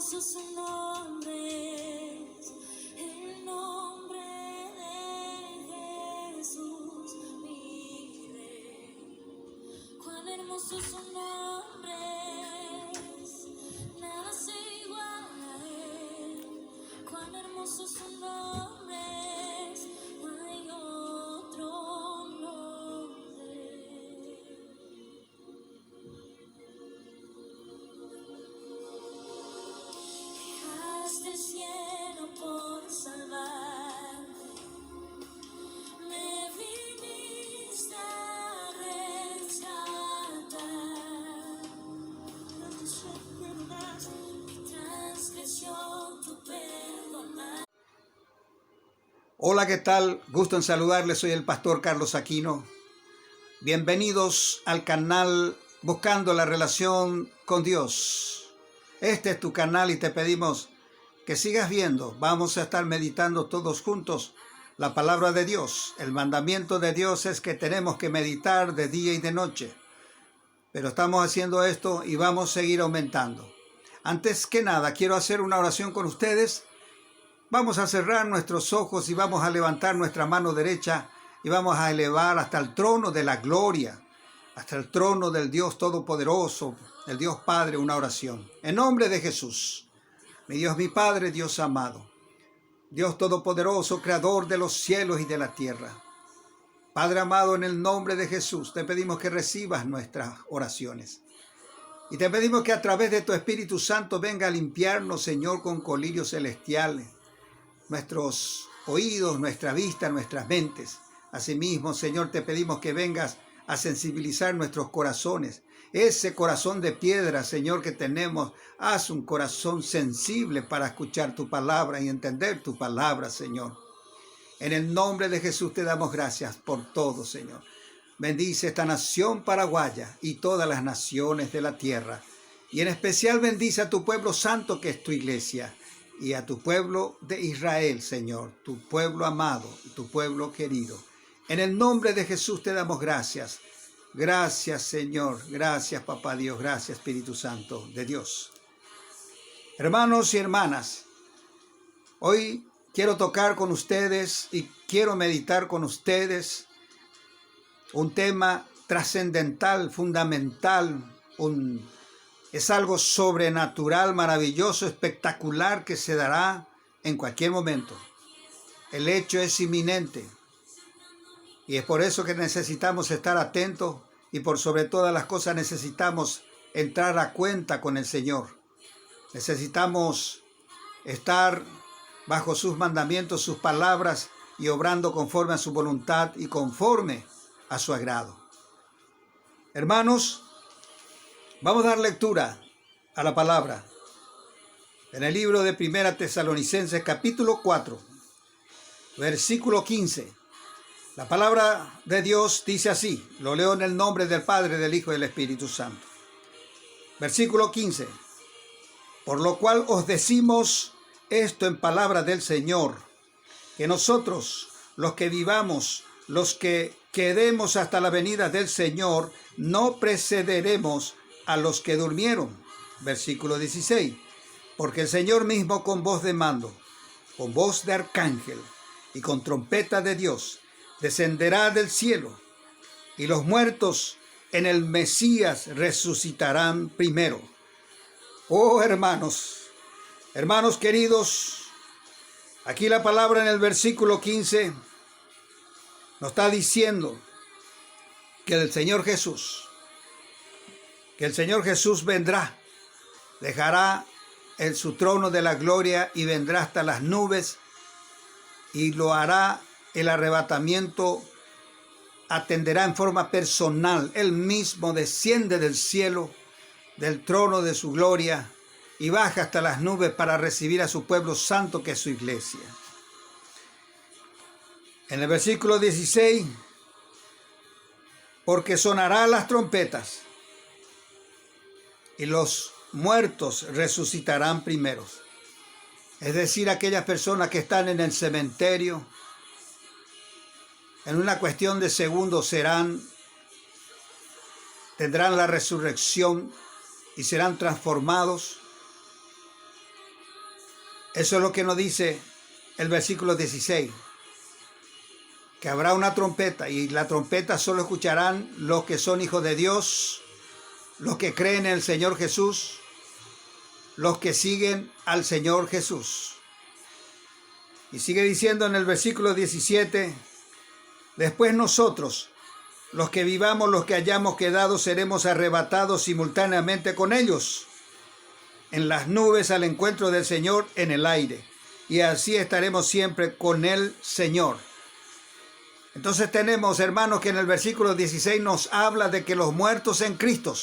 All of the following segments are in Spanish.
hermoso su nombre es, el nombre de Jesús, mi Rey. Cuán hermoso su nombre es, nada se iguala a él. Cuán hermoso su nombre es, no hay otro nombre. Dejaste el cielo por salvarme, me viniste a rescatar. Mi transgresión tu perdonar. Hola, ¿qué tal? Gusto en saludarles, soy el pastor Carlos Aquino. Bienvenidos al canal Buscando la Relación con Dios. Este es tu canal y te pedimos que sigas viendo. Vamos a estar meditando todos juntos la palabra de Dios. El mandamiento de Dios es que tenemos que meditar de día y de noche. Pero estamos haciendo esto y vamos a seguir aumentando. Antes que nada, quiero hacer una oración con ustedes. Vamos a cerrar nuestros ojos y vamos a levantar nuestra mano derecha y vamos a elevar hasta el trono de la gloria, hasta el trono del Dios Todopoderoso, el Dios Padre, una oración. En nombre de Jesús, mi Dios, mi Padre, Dios amado, Dios Todopoderoso, Creador de los cielos y de la tierra. Padre amado, en el nombre de Jesús, te pedimos que recibas nuestras oraciones. Y te pedimos que a través de tu Espíritu Santo venga a limpiarnos, Señor, con colirios celestiales, nuestros oídos, nuestra vista, nuestras mentes. Asimismo, Señor, te pedimos que vengas a sensibilizar nuestros corazones. Ese corazón de piedra, Señor, que tenemos, haz un corazón sensible para escuchar tu palabra y entender tu palabra, Señor. En el nombre de Jesús te damos gracias por todo, Señor. Bendice esta nación paraguaya y todas las naciones de la tierra. Y en especial bendice a tu pueblo santo que es tu iglesia. Y a tu pueblo de Israel, Señor, tu pueblo amado, tu pueblo querido. En el nombre de Jesús te damos gracias. Gracias, Señor. Gracias, Papá Dios. Gracias, Espíritu Santo de Dios. Hermanos y hermanas, hoy quiero tocar con ustedes y quiero meditar con ustedes un tema trascendental, fundamental, es algo sobrenatural, maravilloso, espectacular que se dará en cualquier momento. El hecho es inminente. Y es por eso que necesitamos estar atentos y por sobre todas las cosas necesitamos entrar a cuenta con el Señor. Necesitamos estar bajo sus mandamientos, sus palabras y obrando conforme a su voluntad y conforme a su agrado. Hermanos, vamos a dar lectura a la palabra en el libro de Primera Tesalonicenses capítulo 4, versículo 15. La palabra de Dios dice así, lo leo en el nombre del Padre, del Hijo y del Espíritu Santo. Versículo 15. Por lo cual os decimos esto en palabra del Señor, que nosotros, los que vivamos, los que quedemos hasta la venida del Señor, no precederemos a los que durmieron. Versículo 16. Porque el Señor mismo con voz de mando, con voz de arcángel y con trompeta de Dios, descenderá del cielo, y los muertos en el Mesías resucitarán primero. Oh hermanos, hermanos queridos, aquí la palabra en el versículo 15 nos está diciendo que el Señor Jesús vendrá, dejará en su trono de la gloria y vendrá hasta las nubes y lo hará el arrebatamiento, atenderá en forma personal. Él mismo desciende del cielo, del trono de su gloria y baja hasta las nubes para recibir a su pueblo santo que es su iglesia. En el versículo 16, porque sonarán las trompetas y los muertos resucitarán primeros. Es decir, aquellas personas que están en el cementerio, en una cuestión de segundos tendrán la resurrección y serán transformados Eso es lo que nos dice el versículo 16. Que habrá una trompeta, y la trompeta solo escucharán los que son hijos de Dios, los que creen en el Señor Jesús, los que siguen al Señor Jesús. Y sigue diciendo en el versículo 17, después nosotros, los que vivamos, los que hayamos quedado, seremos arrebatados simultáneamente con ellos en las nubes al encuentro del Señor en el aire. Y así estaremos siempre con el Señor. Entonces tenemos, hermanos, que en el versículo 16 nos habla de que los muertos en Cristo,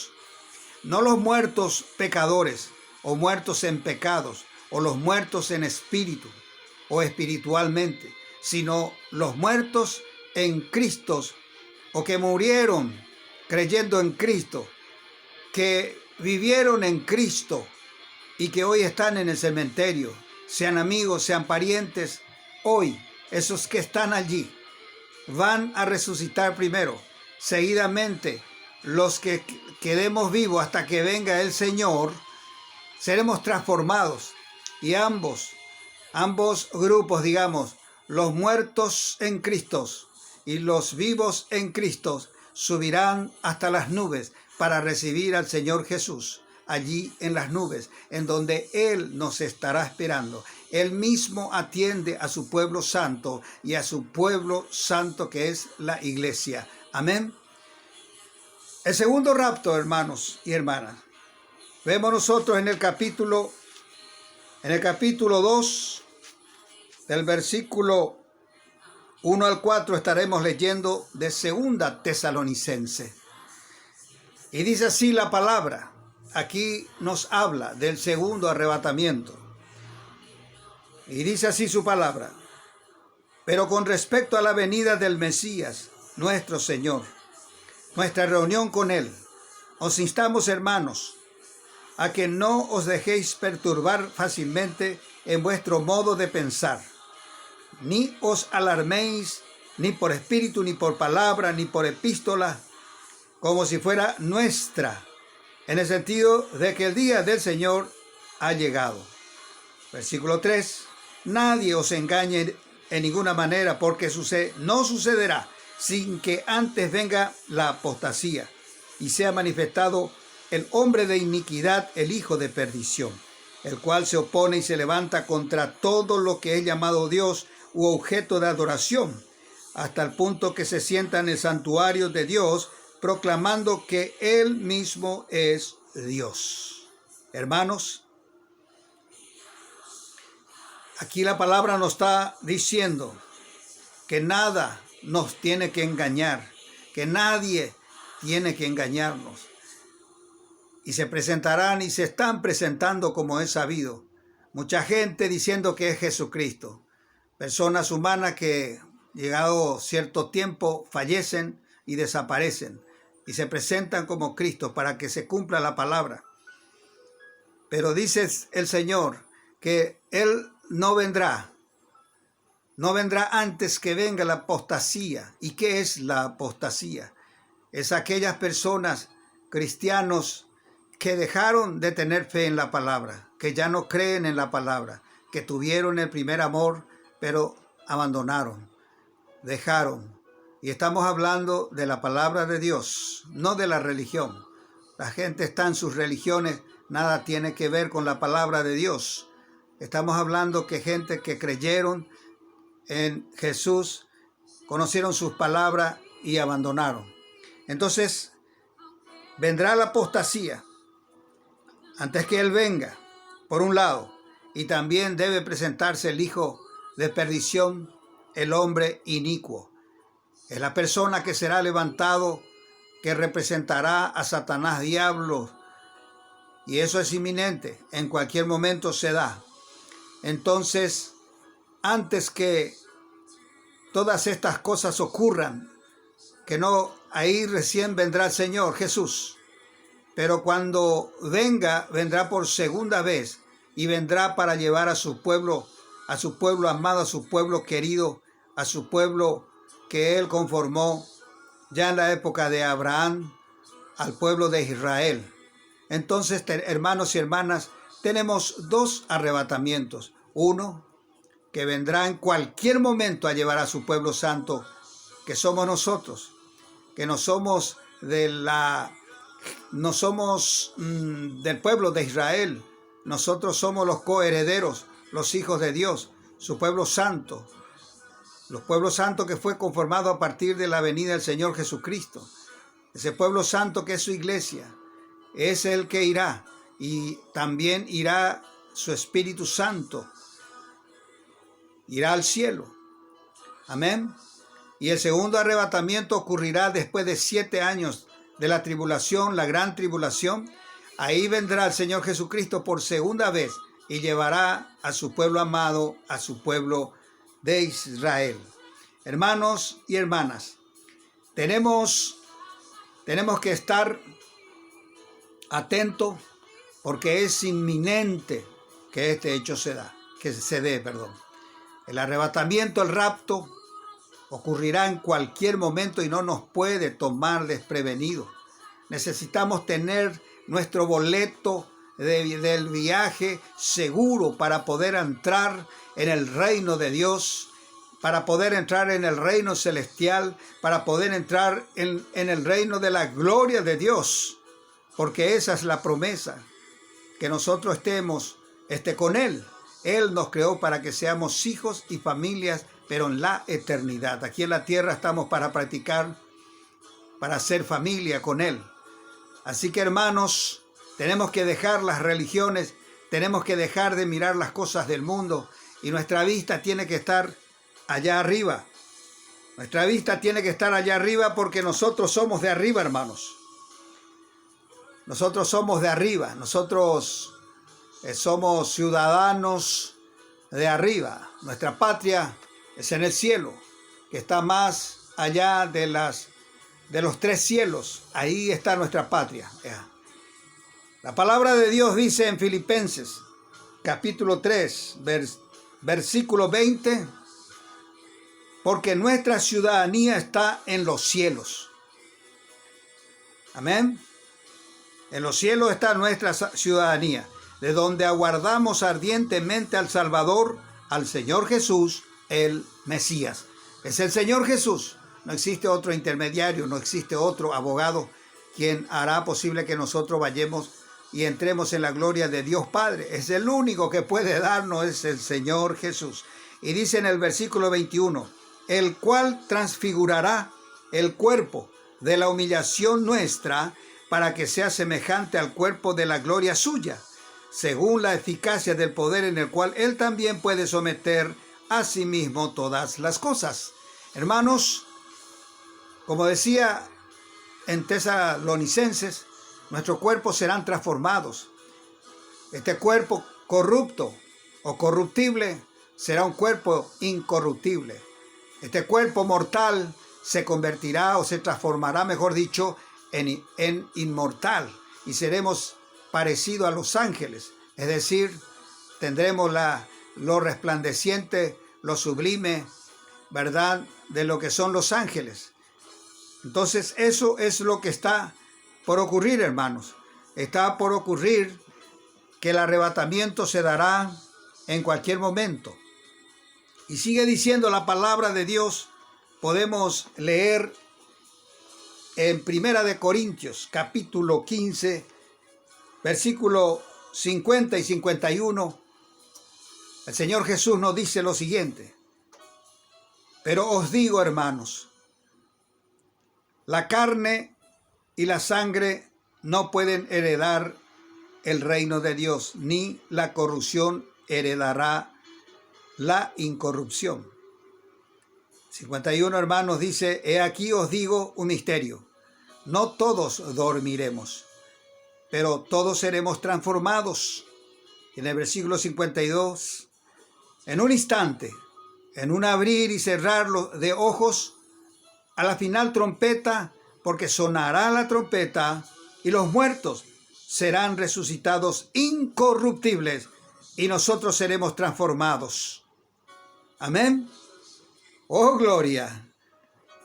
no los muertos pecadores o muertos en pecados o los muertos en espíritu o espiritualmente, sino los muertos en Cristo o que murieron creyendo en Cristo, que vivieron en Cristo y que hoy están en el cementerio, sean amigos, sean parientes, hoy esos que están allí van a resucitar primero. Seguidamente, los que quedemos vivos hasta que venga el Señor, seremos transformados. Y ambos grupos, digamos, los muertos en Cristo y los vivos en Cristo, subirán hasta las nubes para recibir al Señor Jesús, allí en las nubes, en donde Él nos estará esperando. Él mismo atiende a su pueblo santo y a su pueblo santo que es la iglesia. Amén. El segundo rapto, hermanos y hermanas, vemos nosotros en el capítulo 2, del versículo 1 al 4, estaremos leyendo de 2 Tesalonicenses. Y dice así la palabra. Aquí nos habla del segundo arrebatamiento. Y dice así su palabra. Pero con respecto a la venida del Mesías, nuestro Señor, nuestra reunión con Él, os instamos, hermanos, a que no os dejéis perturbar fácilmente en vuestro modo de pensar, ni os alarméis, ni por espíritu, ni por palabra, ni por epístola, como si fuera nuestra, en el sentido de que el día del Señor ha llegado. Versículo 3. Nadie os engañe en ninguna manera, porque no sucederá sin que antes venga la apostasía y sea manifestado el hombre de iniquidad, el hijo de perdición, el cual se opone y se levanta contra todo lo que es llamado Dios u objeto de adoración, hasta el punto que se sienta en el santuario de Dios, proclamando que Él mismo es Dios. Hermanos, aquí la palabra nos está diciendo que nada nos tiene que engañar, que nadie tiene que engañarnos. Y se presentarán y se están presentando, como es sabido, mucha gente diciendo que es Jesucristo. Personas humanas que, llegado cierto tiempo, fallecen y desaparecen y se presentan como Cristo para que se cumpla la palabra. Pero dice el Señor que Él no vendrá antes que venga la apostasía. ¿Y qué es la apostasía? Es aquellas personas, cristianos, que dejaron de tener fe en la palabra, que ya no creen en la palabra, que tuvieron el primer amor, pero abandonaron, dejaron. Y estamos hablando de la palabra de Dios, no de la religión. La gente está en sus religiones, nada tiene que ver con la palabra de Dios. Estamos hablando que gente que creyeron en Jesús, conocieron sus palabras y abandonaron. Entonces, vendrá la apostasía antes que Él venga, por un lado, y también debe presentarse el hijo de perdición, el hombre inicuo. Es la persona que será levantado, que representará a Satanás, diablo, y eso es inminente, en cualquier momento se da. Entonces, antes que todas estas cosas ocurran, que no, ahí recién vendrá el Señor Jesús. Pero cuando venga, vendrá por segunda vez y vendrá para llevar a su pueblo amado, a su pueblo querido, a su pueblo que Él conformó ya en la época de Abraham, al pueblo de Israel. Entonces, hermanos y hermanas, tenemos dos arrebatamientos. Uno, que vendrá en cualquier momento a llevar a su pueblo santo, que somos nosotros, que no somos del pueblo de Israel. Nosotros somos los coherederos, los hijos de Dios, su pueblo santo. Los pueblos santos que fue conformado a partir de la venida del Señor Jesucristo. Ese pueblo santo que es su iglesia, es el que irá, y también irá su Espíritu Santo, irá al cielo. Amén. Y el segundo arrebatamiento ocurrirá después de 7 años de la tribulación, la gran tribulación. Ahí vendrá el Señor Jesucristo por segunda vez y llevará a su pueblo amado, a su pueblo de Israel. Hermanos y hermanas, tenemos que estar atentos porque es inminente que este hecho se dé. El arrebatamiento, el rapto, ocurrirá en cualquier momento y no nos puede tomar desprevenidos. Necesitamos tener nuestro boleto del viaje seguro para poder entrar en el reino de Dios, para poder entrar en el reino celestial, para poder entrar en el reino de la gloria de Dios, porque esa es la promesa, que nosotros esté con Él. Él nos creó para que seamos hijos y familias, pero en la eternidad. Aquí en la tierra estamos para practicar, para ser familia con Él. Así que, hermanos, tenemos que dejar las religiones, tenemos que dejar de mirar las cosas del mundo, y nuestra vista tiene que estar allá arriba. Nuestra vista tiene que estar allá arriba porque nosotros somos de arriba, hermanos. Nosotros somos de arriba, nosotros somos ciudadanos de arriba. Nuestra patria es en el cielo, que está más allá de los 3 cielos. Ahí está nuestra patria. La palabra de Dios dice en Filipenses, capítulo 3, versículo 20, porque nuestra ciudadanía está en los cielos. Amén. En los cielos está nuestra ciudadanía, de donde aguardamos ardientemente al Salvador, al Señor Jesús, el Mesías. Es el Señor Jesús. No existe otro intermediario, no existe otro abogado quien hará posible que nosotros vayamos y entremos en la gloria de Dios Padre. Es el único que puede darnos, es el Señor Jesús. Y dice en el versículo 21, el cual transfigurará el cuerpo de la humillación nuestra para que sea semejante al cuerpo de la gloria suya, según la eficacia del poder en el cual Él también puede someter a sí mismo todas las cosas. Hermanos, como decía en Tesalonicenses, nuestros cuerpos serán transformados. Este cuerpo corrupto o corruptible será un cuerpo incorruptible. Este cuerpo mortal se convertirá o se transformará, mejor dicho, en inmortal, y seremos parecidos a los ángeles. Es decir, tendremos lo resplandeciente, lo sublime, ¿verdad?, de lo que son los ángeles. Entonces, eso es lo que está por ocurrir, hermanos. Está por ocurrir que el arrebatamiento se dará en cualquier momento. Y sigue diciendo la palabra de Dios. Podemos leer en Primera de Corintios, capítulo 15, versículo 50 y 51. El Señor Jesús nos dice lo siguiente: pero os digo, hermanos, la carne y la sangre no pueden heredar el reino de Dios, ni la corrupción heredará la incorrupción. 51, hermanos, dice: he aquí os digo un misterio. No todos dormiremos, pero todos seremos transformados. En el versículo 52, en un instante, en un abrir y cerrar de ojos, a la final trompeta, porque sonará la trompeta y los muertos serán resucitados incorruptibles y nosotros seremos transformados. Amén. Oh, gloria.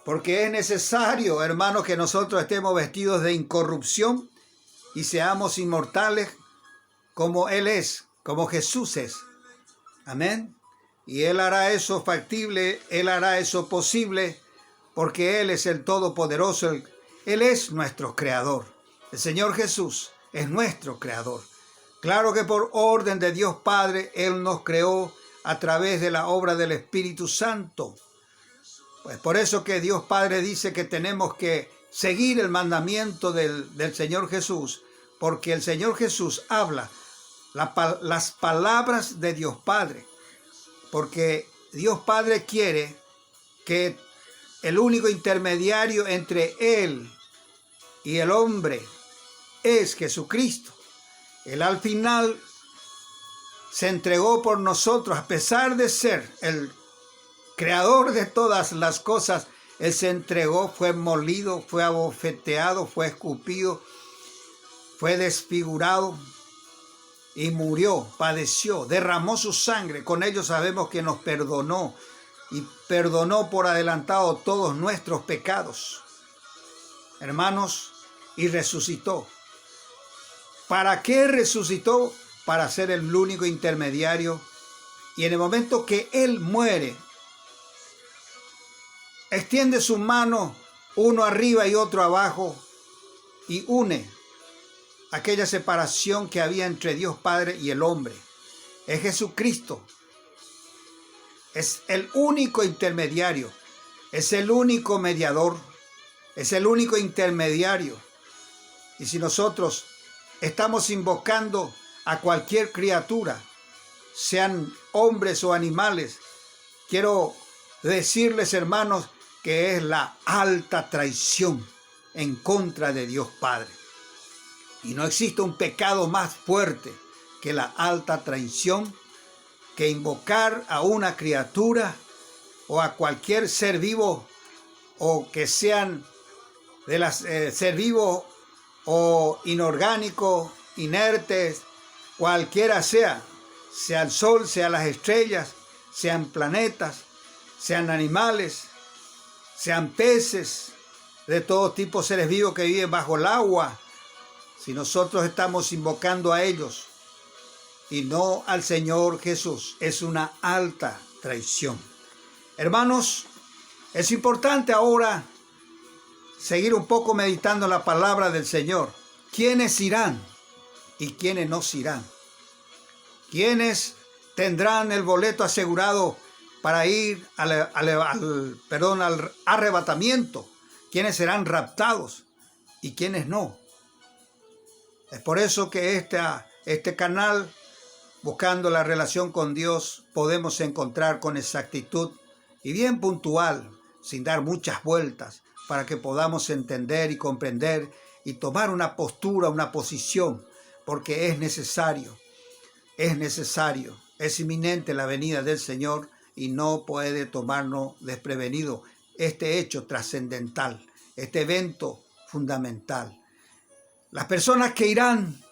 Porque es necesario, hermanos, que nosotros estemos vestidos de incorrupción y seamos inmortales como Él es, como Jesús es. Amén. Y Él hará eso factible, Él hará eso posible, porque Él es el Todopoderoso, Él es nuestro Creador. El Señor Jesús es nuestro Creador. Claro que por orden de Dios Padre, Él nos creó a través de la obra del Espíritu Santo. Pues por eso que Dios Padre dice que tenemos que seguir el mandamiento del Señor Jesús, porque el Señor Jesús habla las palabras de Dios Padre, porque Dios Padre quiere que el único intermediario entre Él y el hombre es Jesucristo. Él al final se entregó por nosotros, a pesar de ser el creador de todas las cosas. Él se entregó, fue molido, fue abofeteado, fue escupido, fue desfigurado y murió, padeció, derramó su sangre. Con ello sabemos que nos perdonó y perdonó por adelantado todos nuestros pecados, hermanos, y resucitó. ¿Para qué resucitó? Para ser el único intermediario. Y en el momento que Él muere, extiende su mano, uno arriba y otro abajo, y une aquella separación que había entre Dios Padre y el hombre. Es Jesucristo. Es el único intermediario. Es el único mediador. Es el único intermediario. Y si nosotros estamos invocando a cualquier criatura, sean hombres o animales, quiero decirles, hermanos, que es la alta traición en contra de Dios Padre. Y no existe un pecado más fuerte que la alta traición, que invocar a una criatura o a cualquier ser vivo, o que sean de las ser vivo o inorgánico, inertes, cualquiera sea el sol, sea las estrellas, sean planetas, sean animales, sean peces, de todo tipo de seres vivos que viven bajo el agua. Si nosotros estamos invocando a ellos y no al Señor Jesús, es una alta traición. Hermanos, es importante ahora seguir un poco meditando la palabra del Señor. ¿Quiénes irán y quiénes no irán? ¿Quiénes tendrán el boleto asegurado para ir al arrebatamiento? ¿Quiénes serán raptados y quiénes no? Es por eso que este canal, buscando la relación con Dios, podemos encontrar con exactitud y bien puntual, sin dar muchas vueltas, para que podamos entender y comprender y tomar una postura, una posición, porque es necesario, es inminente la venida del Señor y no puede tomarnos desprevenido este hecho trascendental, este evento fundamental. Las personas que irán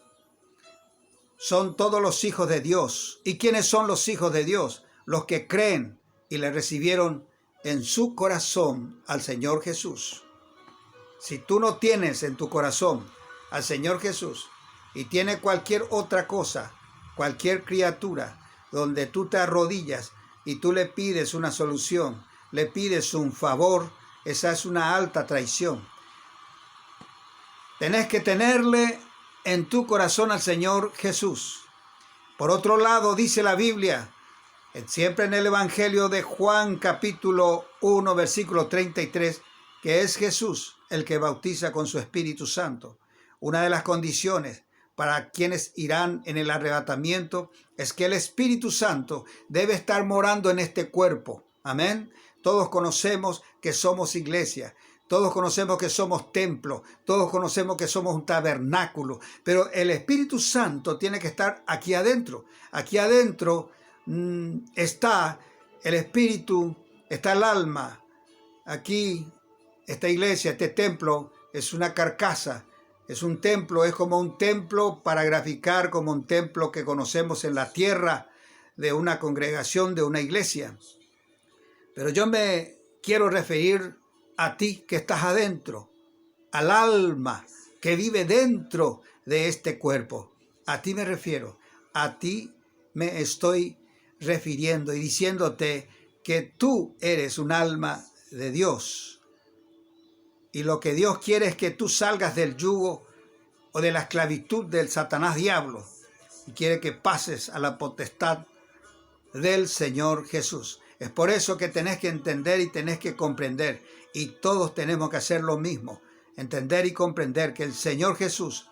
son todos los hijos de Dios. ¿Y quiénes son los hijos de Dios? Los que creen y le recibieron en su corazón al Señor Jesús. Si tú no tienes en tu corazón al Señor Jesús y tienes cualquier otra cosa, cualquier criatura, donde tú te arrodillas y tú le pides una solución, le pides un favor, esa es una alta traición. Tenés que tenerle en tu corazón al Señor Jesús. Por otro lado, dice la Biblia, siempre en el Evangelio de Juan, capítulo 1, versículo 33, que es Jesús el que bautiza con su Espíritu Santo. Una de las condiciones para quienes irán en el arrebatamiento es que el Espíritu Santo debe estar morando en este cuerpo. Amén. Todos conocemos que somos iglesia. Todos conocemos que somos templo, todos conocemos que somos un tabernáculo, pero el Espíritu Santo tiene que estar aquí adentro. Aquí adentro está el Espíritu, está el alma. Aquí, esta iglesia, este templo es una carcasa, es un templo, es como un templo para graficar, como un templo que conocemos en la tierra de una congregación, de una iglesia. Pero yo me quiero referir a ti que estás adentro, al alma que vive dentro de este cuerpo. A ti me refiero, a ti me estoy refiriendo y diciéndote que tú eres un alma de Dios. Y lo que Dios quiere es que tú salgas del yugo o de la esclavitud del Satanás diablo. Y quiere que pases a la potestad del Señor Jesús. Es por eso que tenés que entender y tenés que comprender. Y todos tenemos que hacer lo mismo. Entender y comprender que el Señor Jesús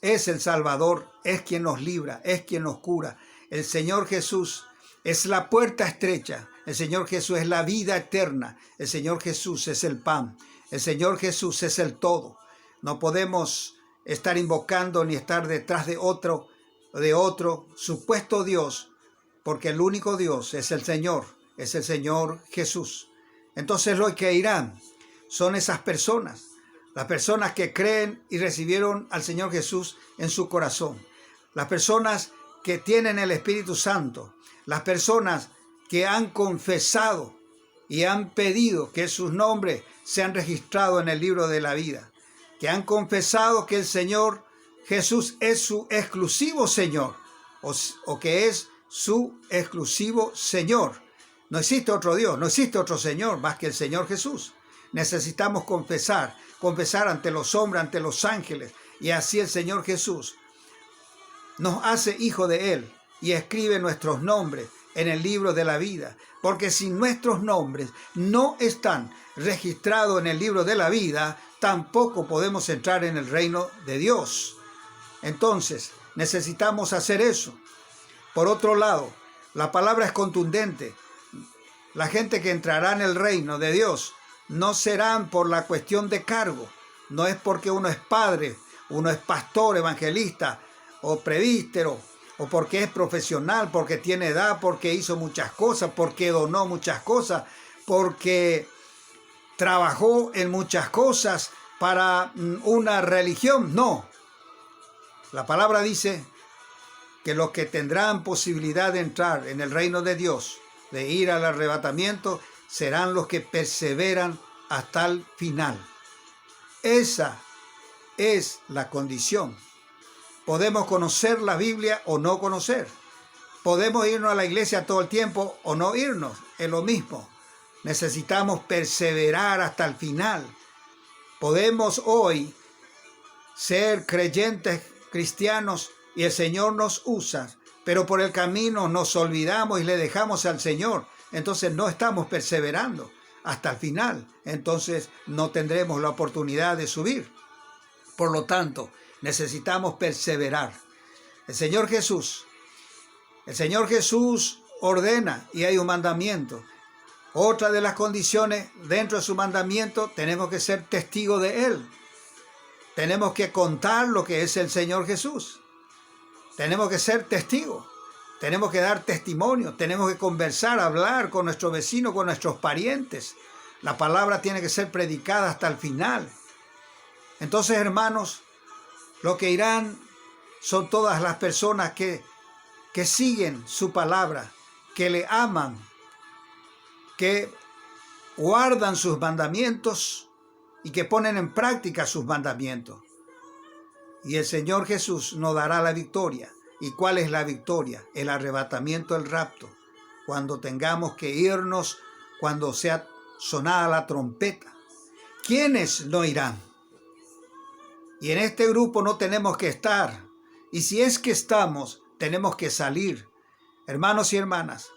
es el Salvador, es quien nos libra, es quien nos cura. El Señor Jesús es la puerta estrecha. El Señor Jesús es la vida eterna. El Señor Jesús es el pan. El Señor Jesús es el todo. No podemos estar invocando ni estar detrás de otro supuesto Dios, porque el único Dios es el Señor Jesús. Entonces los que irán son esas personas, las personas que creen y recibieron al Señor Jesús en su corazón, las personas que tienen el Espíritu Santo, las personas que han confesado y han pedido que sus nombres sean registrados en el libro de la vida, que han confesado que el Señor Jesús es su exclusivo Señor, o que es su exclusivo Señor. No existe otro Dios, no existe otro Señor más que el Señor Jesús. Necesitamos confesar ante los hombres, ante los ángeles, y así el Señor Jesús nos hace hijo de Él y escribe nuestros nombres en el libro de la vida, porque si nuestros nombres no están registrados en el libro de la vida, tampoco podemos entrar en el reino de Dios. Entonces, necesitamos hacer eso. Por otro lado, la palabra es contundente. La gente que entrará en el reino de Dios no serán por la cuestión de cargo. No es porque uno es padre, uno es pastor, evangelista o presbítero, o porque es profesional, porque tiene edad, porque hizo muchas cosas, porque donó muchas cosas, porque trabajó en muchas cosas para una religión. No. La palabra dice que los que tendrán posibilidad de entrar en el reino de Dios, de ir al arrebatamiento, serán los que perseveran hasta el final. Esa es la condición. Podemos conocer la Biblia o no conocer. Podemos irnos a la iglesia todo el tiempo o no irnos. Es lo mismo. Necesitamos perseverar hasta el final. Podemos hoy ser creyentes cristianos y el Señor nos usa, pero por el camino nos olvidamos y le dejamos al Señor. Entonces no estamos perseverando hasta el final. Entonces no tendremos la oportunidad de subir. Por lo tanto, necesitamos perseverar. El Señor Jesús ordena y hay un mandamiento. Otra de las condiciones dentro de su mandamiento, tenemos que ser testigos de Él. Tenemos que contar lo que es el Señor Jesús. Tenemos que ser testigos. Tenemos que dar testimonio. Tenemos que conversar, hablar con nuestros vecinos, con nuestros parientes. La palabra tiene que ser predicada hasta el final. Entonces, hermanos, lo que irán son todas las personas que siguen su palabra, que le aman, que guardan sus mandamientos y que ponen en práctica sus mandamientos. Y el Señor Jesús nos dará la victoria. ¿Y cuál es la victoria? El arrebatamiento, el rapto. Cuando tengamos que irnos, cuando sea sonada la trompeta. ¿Quiénes no irán? Y en este grupo no tenemos que estar. Y si es que estamos, tenemos que salir. Hermanos y hermanas,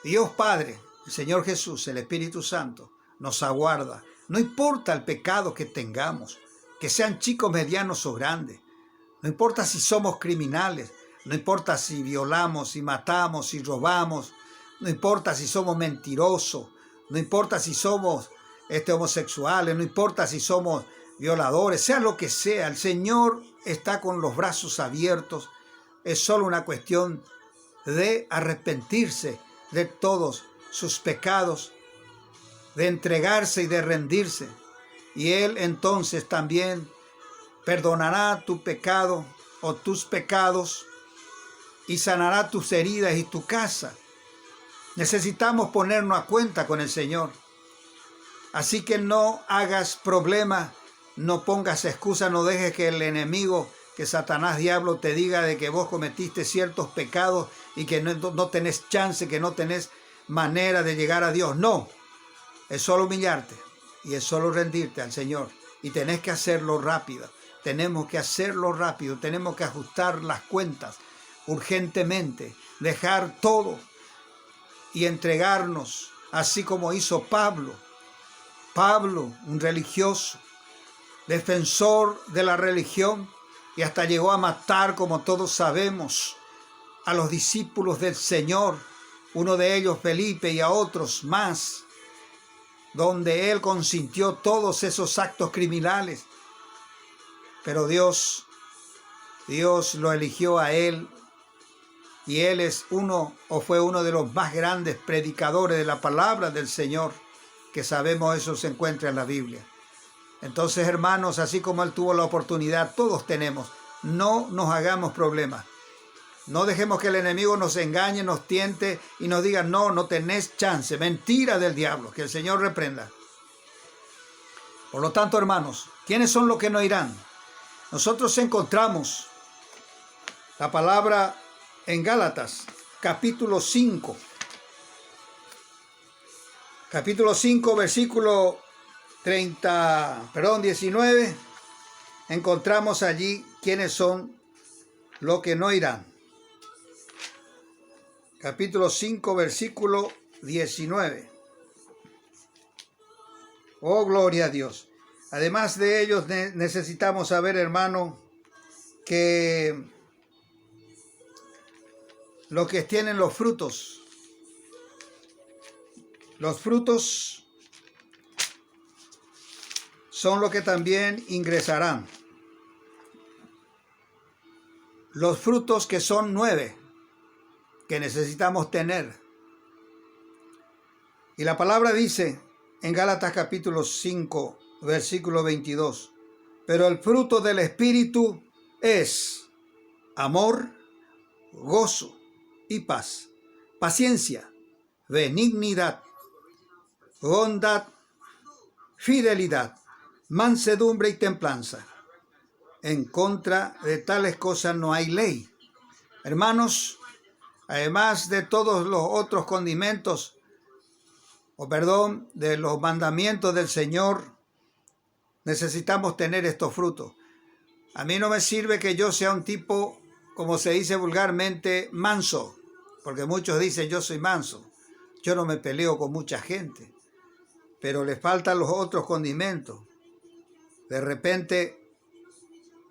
Dios Padre, el Señor Jesús, el Espíritu Santo, nos aguarda. No importa el pecado que tengamos, que sean chicos, medianos o grandes. No importa si somos criminales, no importa si violamos, si matamos, si robamos, no importa si somos mentirosos, no importa si somos homosexuales, no importa si somos violadores, sea lo que sea, el Señor está con los brazos abiertos. Es solo una cuestión de arrepentirse de todos sus pecados, de entregarse y de rendirse. Y Él entonces también perdonará tu pecado o tus pecados y sanará tus heridas y tu casa. Necesitamos ponernos a cuenta con el Señor. Así que no hagas problema, no pongas excusa, no dejes que el enemigo que Satanás diablo te diga de que vos cometiste ciertos pecados y que no tenés chance, que no tenés manera de llegar a Dios. No, es solo humillarte y es solo rendirte al Señor. Y tenés que hacerlo rápido. Tenemos que hacerlo rápido. Tenemos que ajustar las cuentas urgentemente. Dejar todo y entregarnos, así como hizo Pablo. Pablo, un religioso, defensor de la religión, y hasta llegó a matar, como todos sabemos, a los discípulos del Señor, uno de ellos Felipe y a otros más, donde él consintió todos esos actos criminales. Pero Dios lo eligió a él, y él es fue uno de los más grandes predicadores de la palabra del Señor, que sabemos eso se encuentra en la Biblia. Entonces, hermanos, así como él tuvo la oportunidad, todos tenemos. No nos hagamos problemas. No dejemos que el enemigo nos engañe, nos tiente y nos diga, no tenés chance. Mentira del diablo, que el Señor reprenda. Por lo tanto, hermanos, ¿quiénes son los que no irán? Nosotros encontramos la palabra en Gálatas, capítulo 5. Capítulo 5, versículo 19. Encontramos allí quiénes son los que no irán. Capítulo 5, versículo 19. Oh, gloria a Dios. Además de ellos necesitamos saber, hermano, que los que tienen los frutos son los que también ingresarán. Los frutos que son 9, que necesitamos tener. Y la palabra dice en Gálatas capítulo 5, versículo 22, pero el fruto del Espíritu es amor, gozo y paz, paciencia, benignidad, bondad, fidelidad, mansedumbre y templanza. En contra de tales cosas no hay ley. Hermanos, además de todos los otros condimentos, de los mandamientos del Señor, necesitamos tener estos frutos. A mí no me sirve que yo sea un tipo, como se dice vulgarmente, manso, porque muchos dicen yo soy manso. Yo no me peleo con mucha gente, pero les faltan los otros condimentos. De repente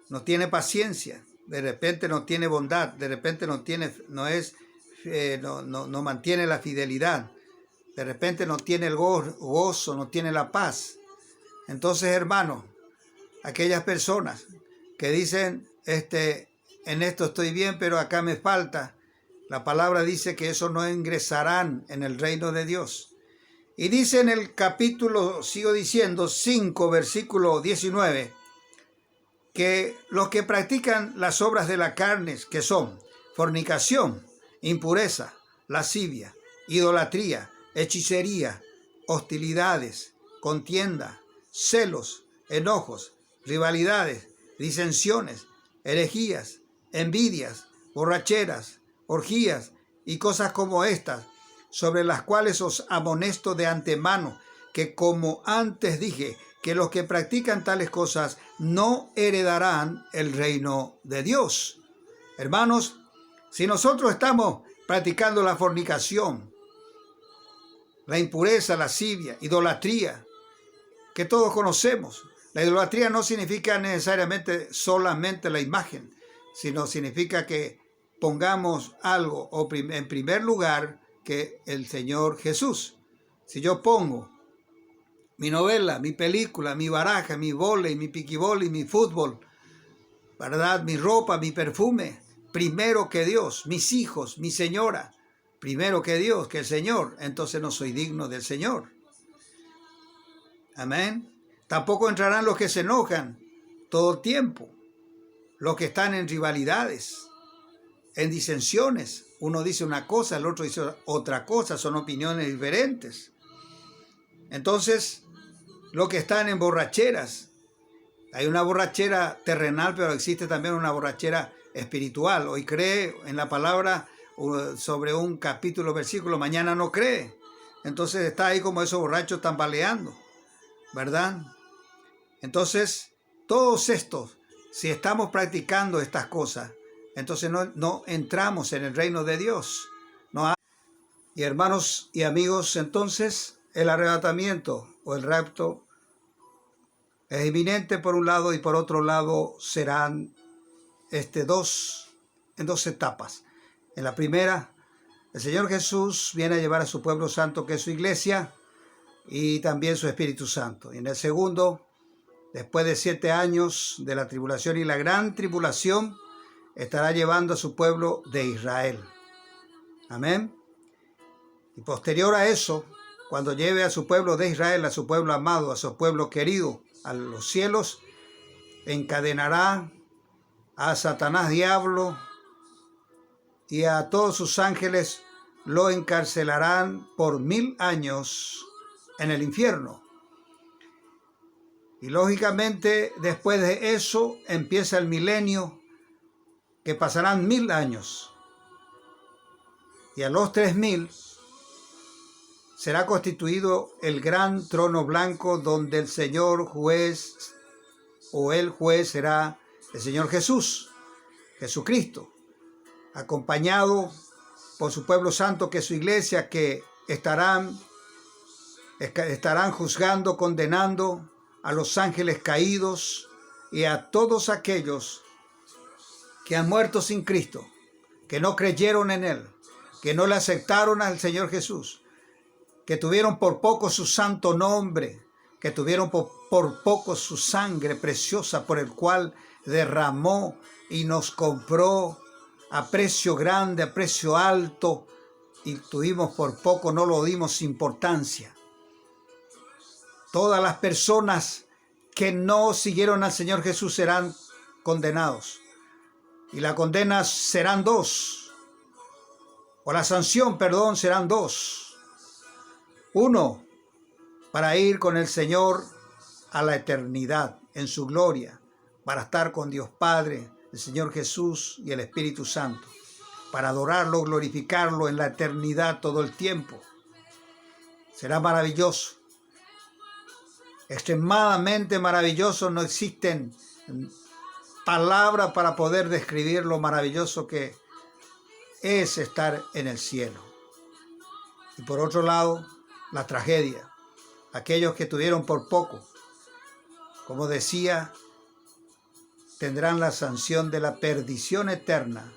no tiene paciencia, de repente no tiene bondad, de repente no mantiene la fidelidad, de repente no tiene el gozo, no tiene la paz. Entonces, hermanos, aquellas personas que dicen, en esto estoy bien, pero acá me falta, la palabra dice que eso no ingresarán en el reino de Dios. Y dice en el capítulo, sigo diciendo, 5, versículo 19, que los que practican las obras de la carne, que son fornicación, impureza, lascivia, idolatría, hechicería, hostilidades, contienda, celos, enojos, rivalidades, disensiones, herejías, envidias, borracheras, orgías y cosas como estas, sobre las cuales os amonesto de antemano, que como antes dije, que los que practican tales cosas no heredarán el reino de Dios. Hermanos, si nosotros estamos practicando la fornicación, la impureza, la lascivia, idolatría, que todos conocemos, la idolatría no significa necesariamente solamente la imagen, sino significa que pongamos algo en primer lugar que el Señor Jesús. Si yo pongo mi novela, mi película, mi baraja, mi vóley, mi piquivóley, mi fútbol, ¿verdad? Mi ropa, mi perfume, primero que Dios, mis hijos, mi señora, primero que Dios, que el Señor, entonces no soy digno del Señor. Amén. Tampoco entrarán los que se enojan todo el tiempo, los que están en rivalidades, en disensiones. Uno dice una cosa, el otro dice otra cosa, son opiniones diferentes. Entonces, los que están en borracheras, Hay una borrachera terrenal, pero existe también una borrachera espiritual. Hoy cree en la palabra sobre un capítulo, versículo, mañana no cree. Entonces está ahí como esos borrachos tambaleando, ¿verdad? Entonces, todos estos, si estamos practicando estas cosas, entonces no entramos en el reino de Dios. Y hermanos y amigos, entonces el arrebatamiento o el rapto es inminente por un lado y por otro lado serán en dos etapas. En la primera, el Señor Jesús viene a llevar a su pueblo santo, que es su iglesia, y también su Espíritu Santo. Y en el segundo, después de 7 años de la tribulación y la gran tribulación, estará llevando a su pueblo de Israel. Amén. Y posterior a eso, cuando lleve a su pueblo de Israel, a su pueblo amado, a su pueblo querido, a los cielos, encadenará a Satanás diablo y a todos sus ángeles, lo encarcelarán por 1000 años en el infierno. Y lógicamente después de eso empieza el milenio, que pasarán 1000 años. Y a los 3000 será constituido el gran trono blanco, donde el Señor juez o el juez será el Señor Jesús, Jesucristo, acompañado por su pueblo santo, que es su iglesia, que estarán juzgando, condenando a los ángeles caídos y a todos aquellos que han muerto sin Cristo, que no creyeron en Él, que no le aceptaron al Señor Jesús, que tuvieron por poco su santo nombre, que tuvieron por poco su sangre preciosa por el cual derramó y nos compró a precio grande, a precio alto, y tuvimos por poco, no lo dimos importancia. Todas las personas que no siguieron al Señor Jesús serán condenados. Y la condena serán dos. O la sanción, perdón, serán dos. Uno, para ir con el Señor a la eternidad, en su gloria, para estar con Dios Padre, el Señor Jesús y el Espíritu Santo, para adorarlo, glorificarlo en la eternidad todo el tiempo. Será maravilloso. Extremadamente maravilloso, no existen palabras para poder describir lo maravilloso que es estar en el cielo. Y por otro lado, la tragedia, aquellos que tuvieron por poco, como decía, tendrán la sanción de la perdición eterna,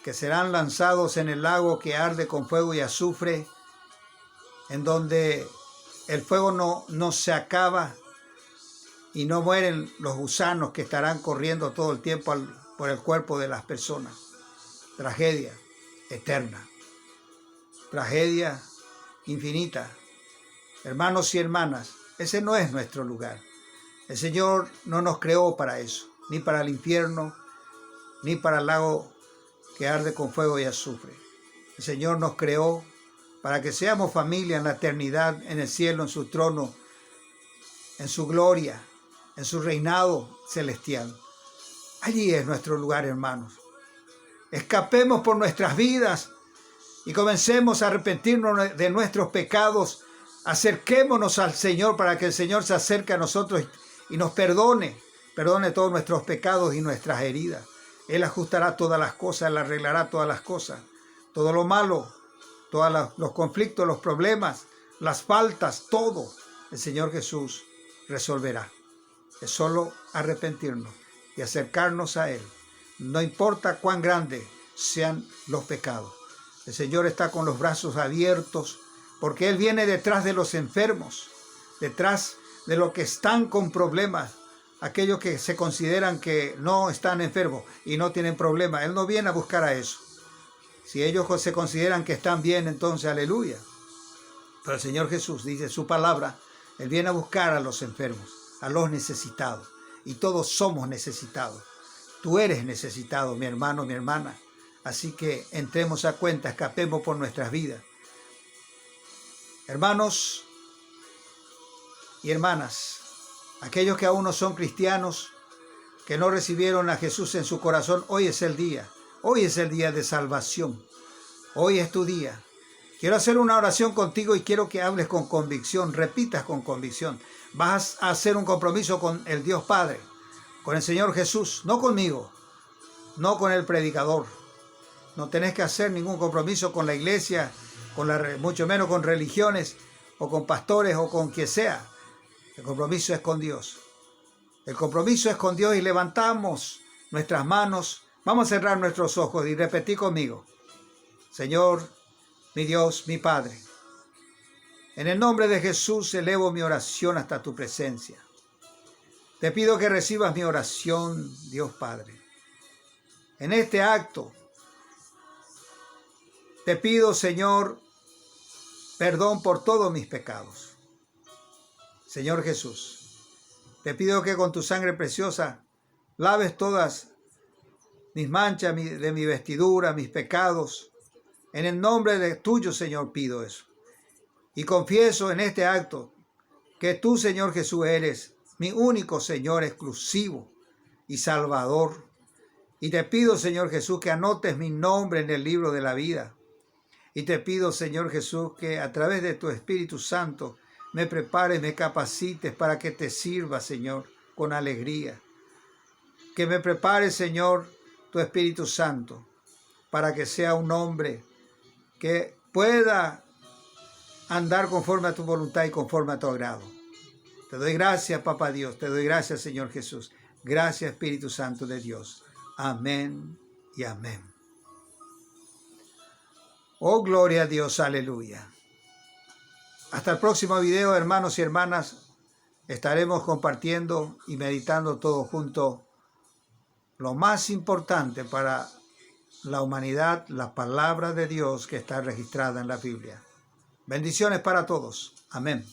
que serán lanzados en el lago que arde con fuego y azufre, en donde el fuego no se acaba y no mueren los gusanos que estarán corriendo todo el tiempo por el cuerpo de las personas. Tragedia eterna, tragedia infinita. Hermanos y hermanas, ese no es nuestro lugar. El Señor no nos creó para eso, ni para el infierno, ni para el lago que arde con fuego y azufre. El Señor nos creó para que seamos familia en la eternidad, en el cielo, en su trono, en su gloria, en su reinado celestial. Allí es nuestro lugar, hermanos. Escapemos por nuestras vidas y comencemos a arrepentirnos de nuestros pecados. Acerquémonos al Señor para que el Señor se acerque a nosotros y nos perdone todos nuestros pecados y nuestras heridas. Él ajustará todas las cosas, Él arreglará todas las cosas, todo lo malo, todos los conflictos, los problemas, las faltas, todo el Señor Jesús resolverá. Es solo arrepentirnos y acercarnos a Él. No importa cuán grandes sean los pecados. El Señor está con los brazos abiertos porque Él viene detrás de los enfermos, detrás de los que están con problemas, aquellos que se consideran que no están enfermos y no tienen problemas. Él no viene a buscar a eso. Si ellos se consideran que están bien, entonces aleluya. Pero el Señor Jesús dice su palabra, Él viene a buscar a los enfermos, a los necesitados. Y todos somos necesitados. Tú eres necesitado, mi hermano, mi hermana. Así que entremos a cuenta, escapemos por nuestras vidas. Hermanos y hermanas, Aquellos que aún no son cristianos, que no recibieron a Jesús en su corazón, hoy es el día. Hoy es el día de salvación. Hoy es tu día. Quiero hacer una oración contigo y quiero que hables con convicción, repitas con convicción. Vas a hacer un compromiso con el Dios Padre, con el Señor Jesús, no conmigo, no con el predicador. No tenés que hacer ningún compromiso con la iglesia, mucho menos con religiones o con pastores o con quien sea. El compromiso es con Dios. El compromiso es con Dios y levantamos nuestras manos. Vamos a cerrar nuestros ojos y repetir conmigo. Señor, mi Dios, mi Padre, en el nombre de Jesús elevo mi oración hasta tu presencia. Te pido que recibas mi oración, Dios Padre. En este acto, te pido, Señor, perdón por todos mis pecados. Señor Jesús, te pido que con tu sangre preciosa laves todas mis manchas de mi vestidura, mis pecados. En el nombre de tuyo, Señor, pido eso. Y confieso en este acto que tú, Señor Jesús, eres mi único Señor exclusivo y Salvador. Y te pido, Señor Jesús, que anotes mi nombre en el libro de la vida. Y te pido, Señor Jesús, que a través de tu Espíritu Santo me prepares, me capacites para que te sirva, Señor, con alegría. Que me prepares, Señor, tu Espíritu Santo, para que sea un hombre que pueda andar conforme a tu voluntad y conforme a tu agrado. Te doy gracias, Papá Dios. Te doy gracias, Señor Jesús. Gracias, Espíritu Santo de Dios. Amén y amén. Oh, gloria a Dios. Aleluya. Hasta el próximo video, hermanos y hermanas. Estaremos compartiendo y meditando todos juntos lo más importante para la humanidad, la palabra de Dios que está registrada en la Biblia. Bendiciones para todos. Amén.